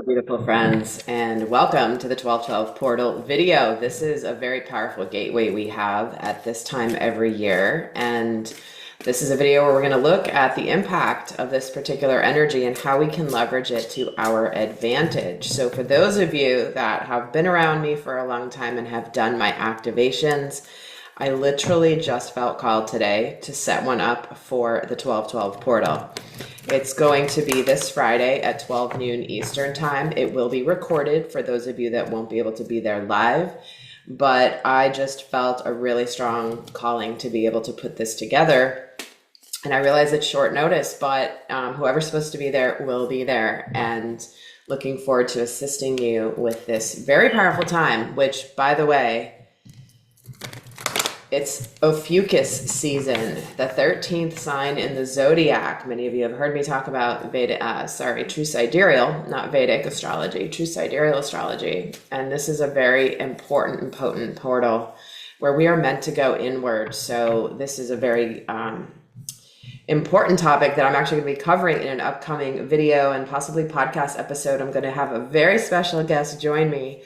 Beautiful friends, and welcome to the 1212 portal video. This is a very powerful gateway we have at this time every year, and this is a video where we're going to look at the impact of this particular energy and how we can leverage it to our advantage. So for those of you that have been around me for a long time and have done my activations, I literally just felt called today to set one up for the 1212 portal. It's going to be this Friday at 12 noon Eastern time. It will be recorded for those of you that won't be able to be there live, but I just felt a really strong calling to be able to put this together. And I realize it's short notice, but whoever's supposed to be there will be there, and looking forward to assisting you with this very powerful time, which, by the way, it's Ophiuchus season, the 13th sign in the zodiac. Many of you have heard me talk about true sidereal, not Vedic astrology, true sidereal astrology. And this is a very important and potent portal where we are meant to go inward. So this is a very important topic that I'm actually going to be covering in an upcoming video and possibly podcast episode. I'm going to have a very special guest join me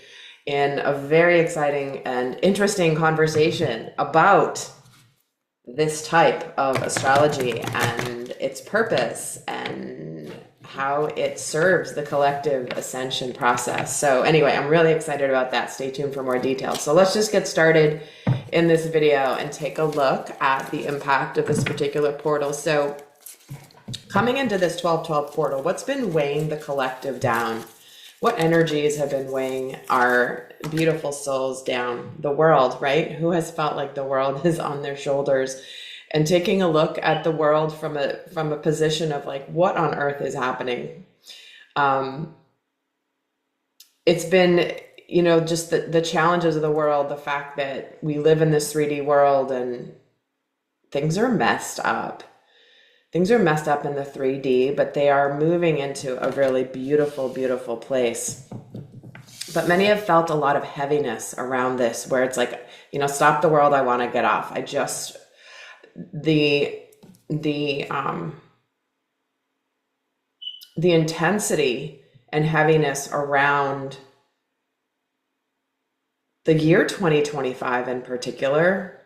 in a very exciting and interesting conversation about this type of astrology and its purpose and how it serves the collective ascension process. So anyway, I'm really excited about that. Stay tuned for more details. So let's just get started in this video and take a look at the impact of this particular portal. So coming into this 1212 portal, what's been weighing the collective down? What energies have been weighing our beautiful souls down? The world, right? Who has felt like the world is on their shoulders? And taking a look at the world from a position of like, what on earth is happening? It's been, just the challenges of the world, the fact that we live in this 3D world and things are messed up. Things are messed up in the 3D, but they are moving into a really beautiful, beautiful place. But many have felt a lot of heaviness around this, where it's like, stop the world, I want to get off. The intensity and heaviness around the year 2025 in particular,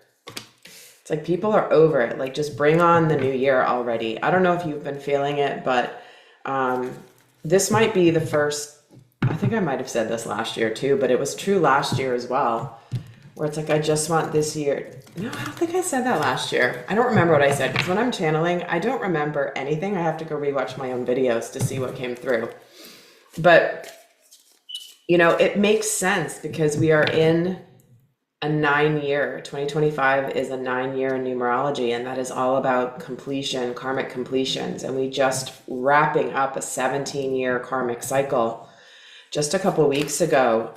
it's like people are over it. Like, just bring on the new year already. I don't know if you've been feeling it, but this might be the first, I think I might have said this last year too, but it was true last year as well, where it's like, I just want this year. No, I don't think I said that last year. I don't remember what I said, because when I'm channeling, I don't remember anything. I have to go rewatch my own videos to see what came through. But, it makes sense because we are in a 9-year, 2025 is a 9-year in numerology, and that is all about completion, karmic completions. And we just wrapping up a 17-year karmic cycle just a couple weeks ago.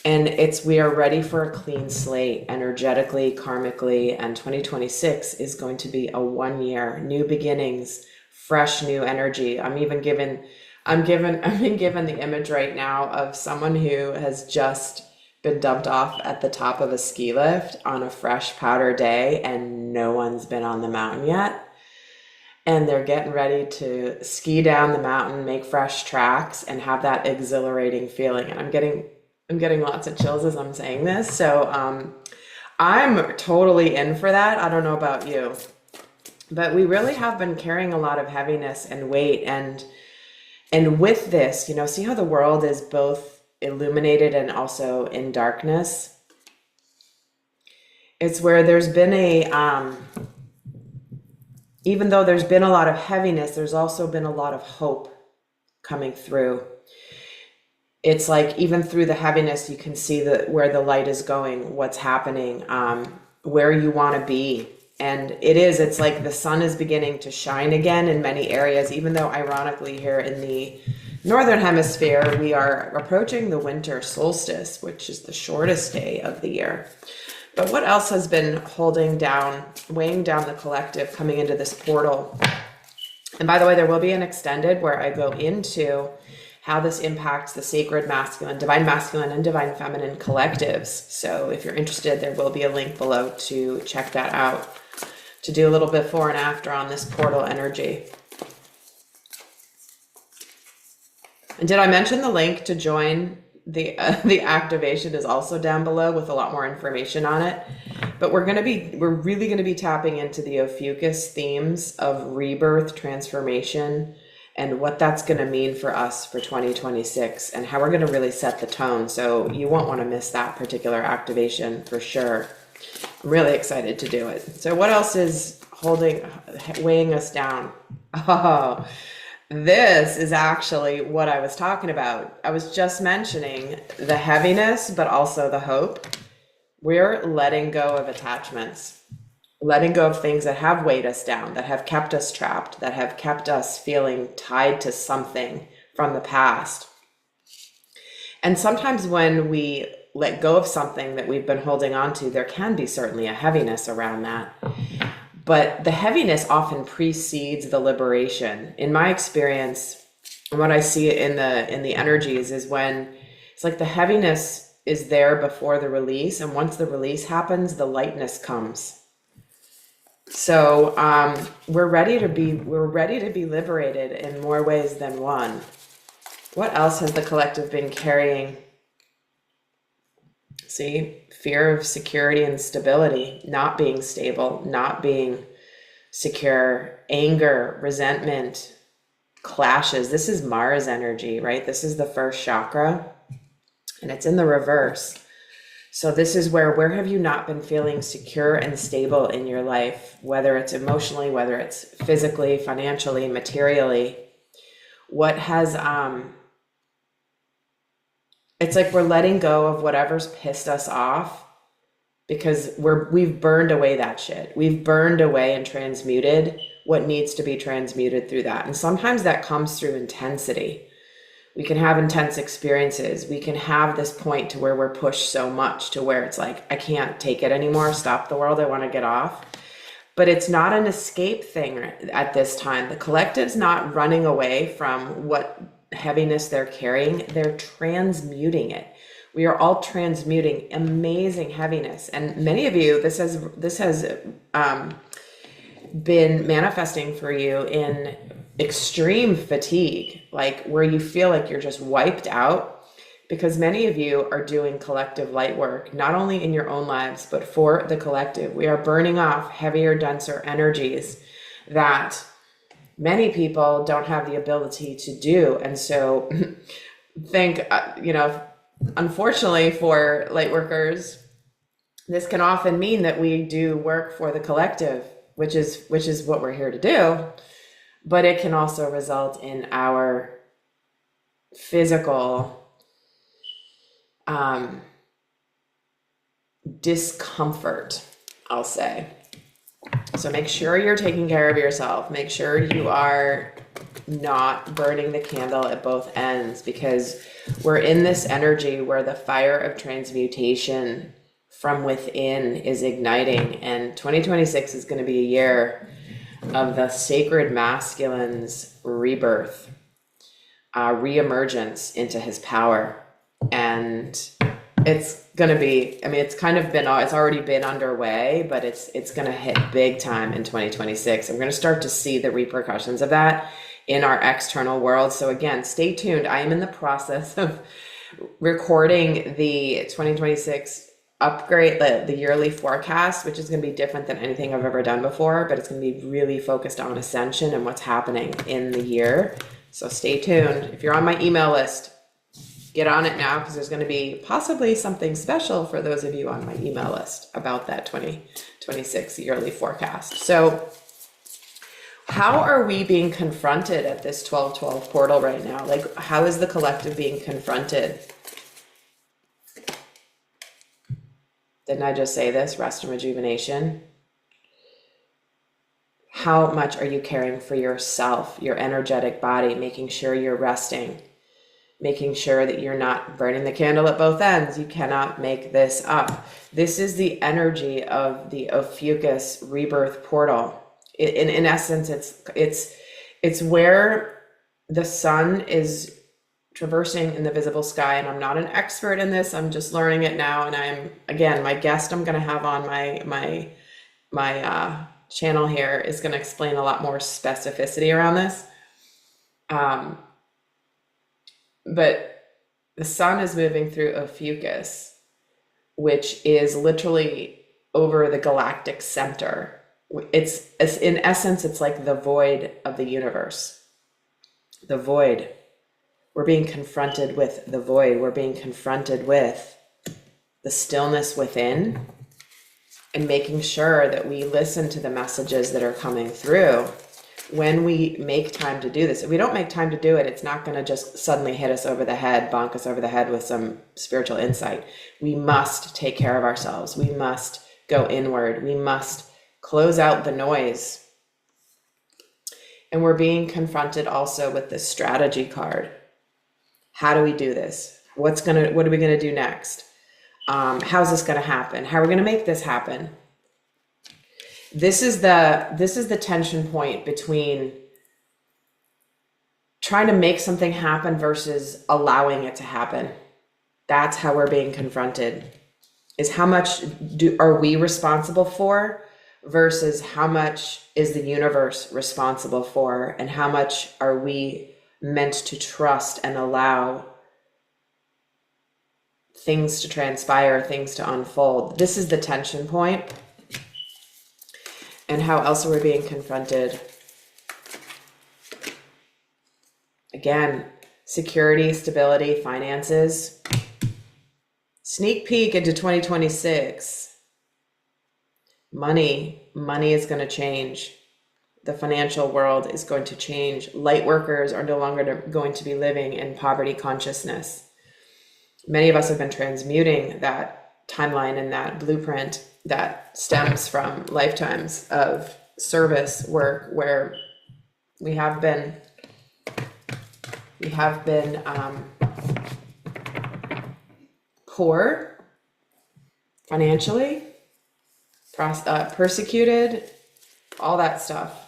And we are ready for a clean slate energetically, karmically, and 2026 is going to be a 1-year, new beginnings, fresh new energy. I'm being given the image right now of someone who has just been dumped off at the top of a ski lift on a fresh powder day and no one's been on the mountain yet. And they're getting ready to ski down the mountain, make fresh tracks, and have that exhilarating feeling. And I'm getting lots of chills as I'm saying this. So I'm totally in for that. I don't know about you, but we really have been carrying a lot of heaviness and weight. And with this, see how the world is both illuminated and also in darkness. It's where there's been even though there's been a lot of heaviness, there's also been a lot of hope coming through. It's like, even through the heaviness, you can see where the light is going, what's happening, where you want to be. And it's like the sun is beginning to shine again in many areas, even though ironically here in the Northern Hemisphere, we are approaching the winter solstice, which is the shortest day of the year. But what else has been weighing down the collective coming into this portal? And by the way, there will be an extended where I go into how this impacts the sacred masculine, divine masculine, and divine feminine collectives. So if you're interested, there will be a link below to check that out, to do a little before and after on this portal energy. And did I mention the link to join the activation is also down below with a lot more information on it. But we're really gonna be tapping into the Ophiuchus themes of rebirth, transformation, and what that's gonna mean for us for 2026 and how we're gonna really set the tone. So you won't want to miss that particular activation for sure. I'm really excited to do it. So what else is weighing us down? Oh, this is actually what I was talking about. I was just mentioning the heaviness, but also the hope. We're letting go of attachments, letting go of things that have weighed us down, that have kept us trapped, that have kept us feeling tied to something from the past. And sometimes when we let go of something that we've been holding on to, there can be certainly a heaviness around that. But the heaviness often precedes the liberation. In my experience, what I see in the energies is when it's like the heaviness is there before the release, and once the release happens, the lightness comes. So we're ready to be liberated in more ways than one. What else has the collective been carrying? See, fear of security and stability, not being stable, not being secure, anger, resentment, clashes. This is Mars energy, right? This is the first chakra, and it's in the reverse. So this is where have you not been feeling secure and stable in your life, whether it's emotionally, whether it's physically, financially, materially? What has it's like we're letting go of whatever's pissed us off because we've burned away that shit. We've burned away and transmuted what needs to be transmuted through that. And sometimes that comes through intensity. We can have intense experiences. We can have this point to where we're pushed so much to where it's like, I can't take it anymore. Stop the world. I want to get off. But it's not an escape thing at this time. The collective's not running away from what heaviness they're carrying. They're transmuting it. We are all transmuting amazing heaviness. And many of you, this has been manifesting for you in extreme fatigue, like where you feel like you're just wiped out, because many of you are doing collective light work, not only in your own lives, but for the collective. We are burning off heavier, denser energies that many people don't have the ability to do. And so unfortunately for light workers, this can often mean that we do work for the collective, which is what we're here to do. But it can also result in our physical discomfort, I'll say. So make sure you're taking care of yourself. Make sure you are not burning the candle at both ends, because we're in this energy where the fire of transmutation from within is igniting. And 2026 is going to be a year of the sacred masculine's rebirth, reemergence into his power. And it's going to be, it's already been underway, but it's going to hit big time in 2026. And we're going to start to see the repercussions of that in our external world. So again, stay tuned. I am in the process of recording the 2026 upgrade, the yearly forecast, which is going to be different than anything I've ever done before, but it's going to be really focused on ascension and what's happening in the year. So stay tuned. If you're on my email list, get on it now, because there's going to be possibly something special for those of you on my email list about that 2026 yearly forecast. So how are we being confronted at this 12/12 portal right now? Like, how is the collective being confronted? Didn't I just say this? Rest and rejuvenation. How much are you caring for yourself, your energetic body, making sure you're resting, making sure that you're not burning the candle at both ends? You cannot make this up. This is the energy of the Ophiuchus rebirth portal. In essence, it's where the sun is traversing in the visible sky. And I'm not an expert in this. I'm just learning it now. And my guest I'm going to have on my channel here is going to explain a lot more specificity around this. But the sun is moving through Ophiuchus, which is literally over the galactic center. It's in essence, it's like the void of the universe. The void. We're being confronted with the void. We're being confronted with the stillness within, and making sure that we listen to the messages that are coming through when we make time to do this. If we don't make time to do it, it's not going to just suddenly hit us over the head, bonk us over the head with some spiritual insight. We must take care of ourselves. We must go inward. We must close out the noise. And we're being confronted also with this strategy card. How do we do this? What are we going to do next? How's this going to happen? How are we going to make this happen? This is the tension point between trying to make something happen versus allowing it to happen. That's how we're being confronted, is how much are we responsible for versus how much is the universe responsible for, and how much are we meant to trust and allow things to transpire, things to unfold. This is the tension point. And how else are we being confronted? Again, security, stability, finances. Sneak peek into 2026. Money is going to change. The financial world is going to change. Light workers are no longer going to be living in poverty consciousness. Many of us have been transmuting that timeline and that blueprint that stems from lifetimes of service work, where we have been poor financially, persecuted, all that stuff.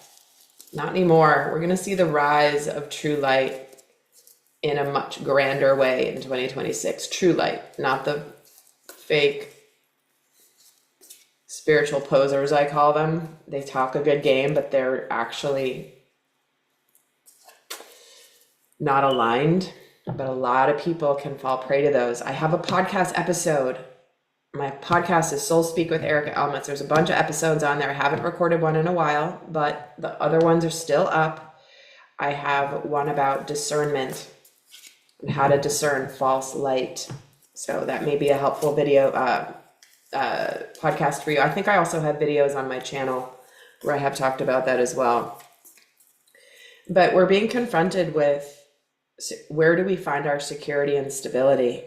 Not anymore. We're going to see the rise of true light in a much grander way in 2026. True light, not the fake spiritual posers, I call them. They talk a good game, but they're actually not aligned. But a lot of people can fall prey to those. I have a podcast episode. My podcast is Soul Speak with Erica Elmitz. There's a bunch of episodes on there. I haven't recorded one in a while, but the other ones are still up. I have one about discernment and how to discern false light. So that may be a helpful video podcast for you. I think I also have videos on my channel where I have talked about that as well. But we're being confronted with, where do we find our security and stability,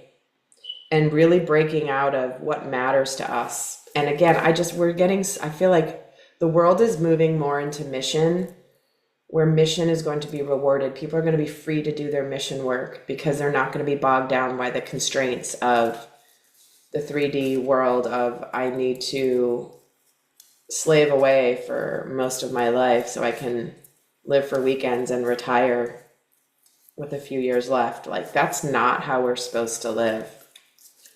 and really breaking out of what matters to us. And again, I feel like the world is moving more into mission, where mission is going to be rewarded. People are going to be free to do their mission work because they're not going to be bogged down by the constraints of the 3D world of, I need to slave away for most of my life so I can live for weekends and retire with a few years left. Like, that's not how we're supposed to live.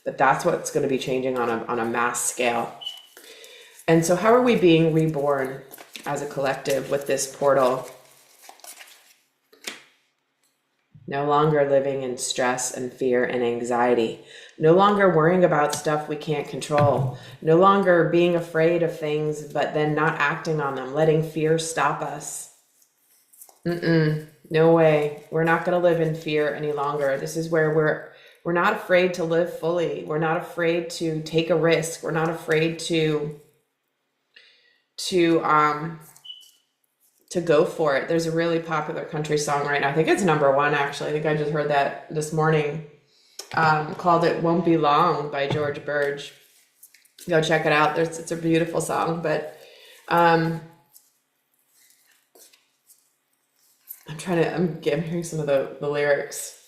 But that's what's going to be changing on a mass scale. And so how are we being reborn as a collective with this portal? No longer living in stress and fear and anxiety. No longer worrying about stuff we can't control. No longer being afraid of things, but then not acting on them, letting fear stop us. No way. We're not going to live in fear any longer. This is where we're not afraid to live fully. We're not afraid to take a risk. We're not afraid to go for it. There's a really popular country song right now. I think it's #1, actually. I think I just heard that this morning, called It Won't Be Long by George Burge. Go check it out. It's a beautiful song, but I'm hearing some of the lyrics.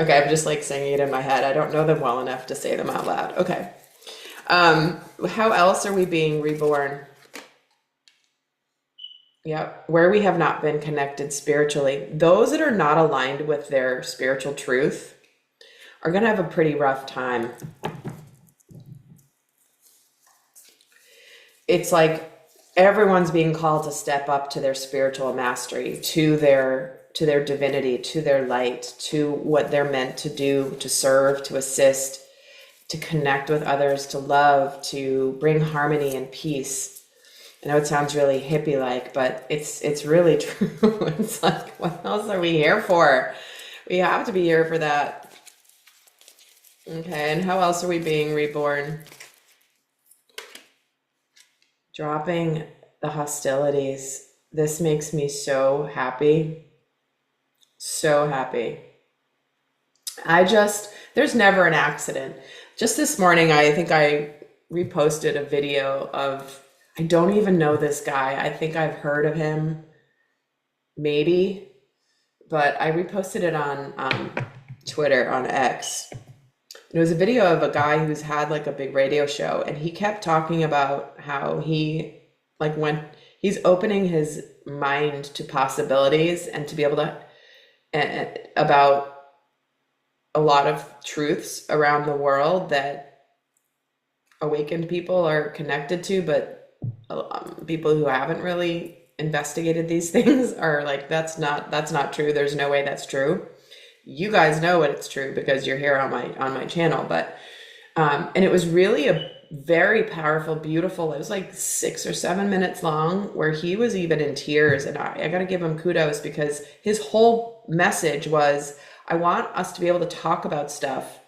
Okay, I'm just like singing it in my head. I don't know them well enough to say them out loud. Okay. How else are we being reborn? Yep. Where we have not been connected spiritually. Those that are not aligned with their spiritual truth are going to have a pretty rough time. It's like everyone's being called to step up to their spiritual mastery, to their divinity, to their light, to what they're meant to do, to serve, to assist, to connect with others, to love, to bring harmony and peace. I know it sounds really hippie-like, but it's really true. It's like, what else are we here for? We have to be here for that. Okay, and how else are we being reborn? Dropping the hostilities. This makes me so happy. So happy. There's never an accident. Just this morning, I think I reposted a video of, I don't even know this guy. I think I've heard of him, maybe, but I reposted it on Twitter, on X. It was a video of a guy who's had like a big radio show, and he kept talking about how he, like, when he's opening his mind to possibilities and to be able to, about a lot of truths around the world that awakened people are connected to, but people who haven't really investigated these things are like, that's not true. There's no way that's true. You guys know what it's true because you're here on my channel. But and it was really a very powerful, beautiful, it was like 6 or 7 minutes long, where he was even in tears. And I got to give him kudos, because his whole message was, I want us to be able to talk about stuff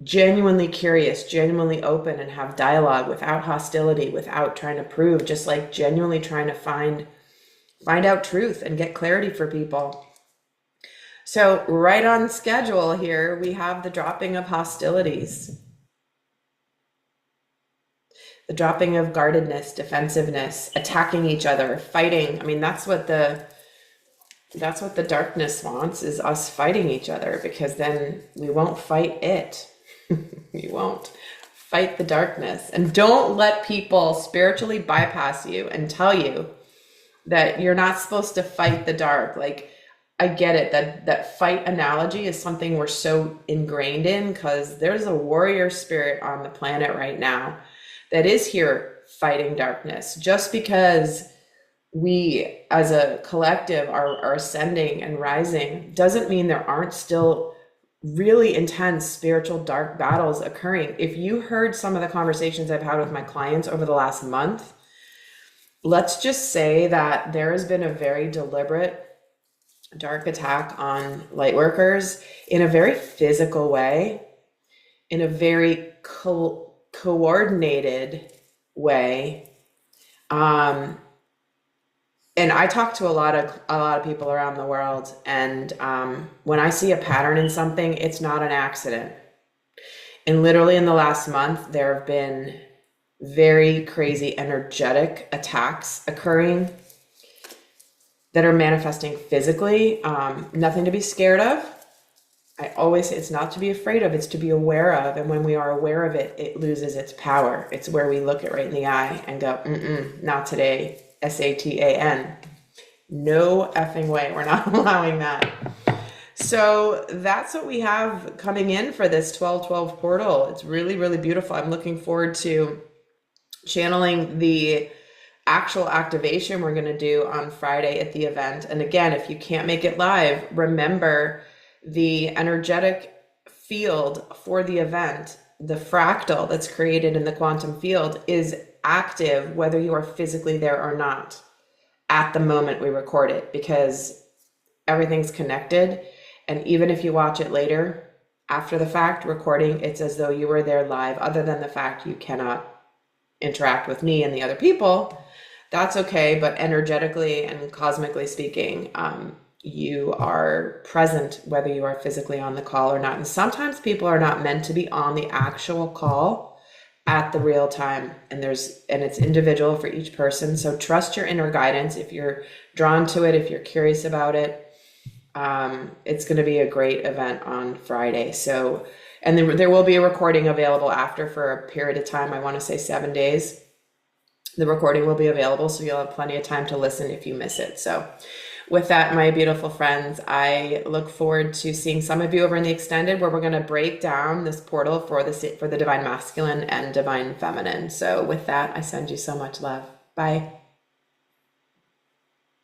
genuinely curious, genuinely open, and have dialogue without hostility, without trying to prove, just like genuinely trying to find out truth and get clarity for people. So right on schedule here, we have the dropping of hostilities, the dropping of guardedness, defensiveness, attacking each other, fighting. I mean, that's what the darkness wants, is us fighting each other, because then we won't fight it. We won't fight the darkness. And don't let people spiritually bypass you and tell you that you're not supposed to fight the dark. Like, I get it, that fight analogy is something we're so ingrained in, because there's a warrior spirit on the planet right now that is here fighting darkness. Just because we as a collective are ascending and rising doesn't mean there aren't still really intense spiritual dark battles occurring. If you heard some of the conversations I've had with my clients over the last month, let's just say that there has been a very deliberate dark attack on lightworkers in a very physical way, in a very coordinated way. And I talk to a lot of people around the world, and when I see a pattern in something, it's not an accident. And literally in the last month, there have been very crazy energetic attacks occurring that are manifesting physically. Nothing to be scared of. I always say it's not to be afraid of, it's to be aware of. And when we are aware of it, it loses its power. It's where we look it right in the eye and go, not today. Satan. No effing way. We're not allowing that. So that's what we have coming in for this 12/12 portal. It's really, really beautiful. I'm looking forward to channeling the actual activation we're going to do on Friday at the event. And again, if you can't make it live, remember the energetic field for the event, the fractal that's created in the quantum field, is active whether you are physically there or not at the moment we record it, because everything's connected. And even if you watch it later, after the fact recording, it's as though you were there live, other than the fact you cannot interact with me and the other people. That's okay, but energetically and cosmically speaking, you are present whether you are physically on the call or not. And sometimes people are not meant to be on the actual call at the real time, and it's individual for each person. So trust your inner guidance. If you're drawn to it, if you're curious about it, it's going to be a great event on Friday. So, and there will be a recording available after for a period of time. I want to say 7 days. The recording will be available, so you'll have plenty of time to listen if you miss it. So with that, my beautiful friends, I look forward to seeing some of you over in the extended, where we're going to break down this portal for the divine masculine and divine feminine. So with that, I send you so much love. Bye.